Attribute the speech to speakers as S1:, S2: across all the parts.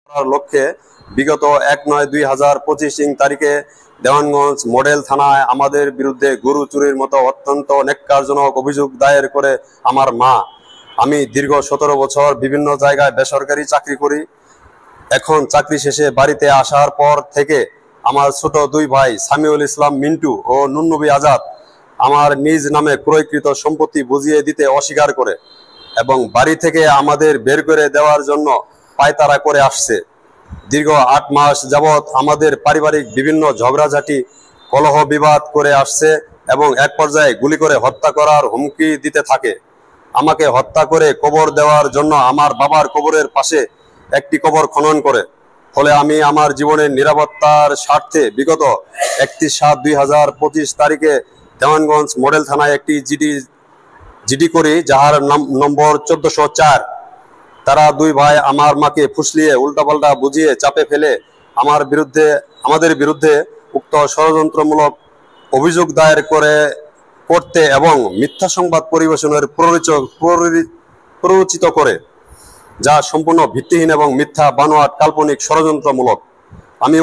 S1: করার লক্ষ্যে বিগত ১/৯/২০২৫ তারিখে দেওয়ানগঞ্জ মডেল থানায় আমাদের বিরুদ্ধে গরু চুরির মতো অত্যন্ত ন্যাক্কারজনক অভিযোগ দায়ের করে আমার মা। আমি দীর্ঘ ১৭ বছর বিভিন্ন জায়গায় বেসরকারি চাকরি করি। এখন চাকরি শেষে বাড়িতে আসার পর থেকে আমার ছোট দুই ভাই সামিউল ইসলাম মিন্টু ও নুননবী আজাদ আমার নিজ নামে ক্রয়কৃত সম্পত্তি বুঝিয়ে দিতে অস্বীকার করে এবং বাড়ি থেকে আমাদের বের করে দেওয়ার জন্য পায়তারা করে আসছে। দীর্ঘ ৮ মাস যাবৎ আমাদের পারিবারিক বিভিন্ন ঝগড়াঝাটি কলহ বিবাদ করে আসছে এবং এক পর্যায়ে গুলি করে হত্যা করার হুমকি দিতে থাকে। আমাকে হত্যা করে কবর দেওয়ার জন্য আমার বাবার কবরের পাশে একটি কবর খনন করে। ফলে আমি আমার জীবনের নিরাপত্তার স্বার্থে বিগত ৩১/৭/২০২৫ তারিখে দেওয়ানগঞ্জ মডেল থানায় একটি জিডি করি, যাহার নম্বর ১৪০৪। তারা দুই ভাই আমার মাকে ফুসলিয়ে উল্টাপাল্টা বুঝিয়ে চাপে ফেলে আমাদের বিরুদ্ধে উক্ত ষড়যন্ত্রমূলক অভিযোগ দায়ের করতে এবং মিথ্যা সংবাদ পরিবেশনের প্ররোচিত করে, যা সম্পূর্ণ ভিত্তিহীন এবং মিথ্যা, বানোয়াট, কাল্পনিক, ষড়যন্ত্রমূলক। আমি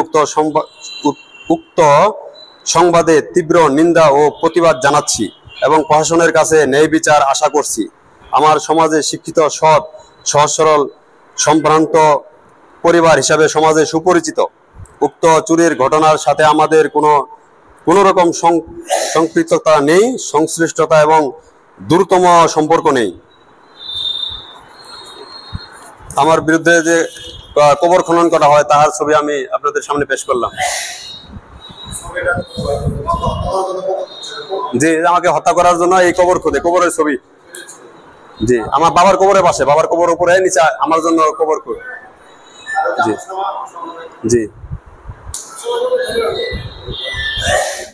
S1: উক্ত সংবাদে তীব্র নিন্দা ও প্রতিবাদ জানাচ্ছি এবং প্রশাসনের কাছে ন্যায় বিচার আশা করছি। আমার সমাজে শিক্ষিত, সৎ, সহজ সরল, সম্ভ্রান্ত পরিবার হিসাবে সমাজে সুপরিচিত। উক্ত চুরির ঘটনার সাথে আমাদের কোনো রকম সম্পৃক্ততা নেই, সংশ্লিষ্টতা এবং দূরতম সম্পর্ক নেই। আমার বিরুদ্ধে যে কবর খনন করা হয় তাহার ছবি আমি আপনাদের সামনে পেশ করলাম। জি, আমাকে হত্যা করার জন্য এই কবরের ছবি। জি, আমার বাবার কবরের পাশে, বাবার কবর উপরে নিচে আমার জন্য কবর। জি জি।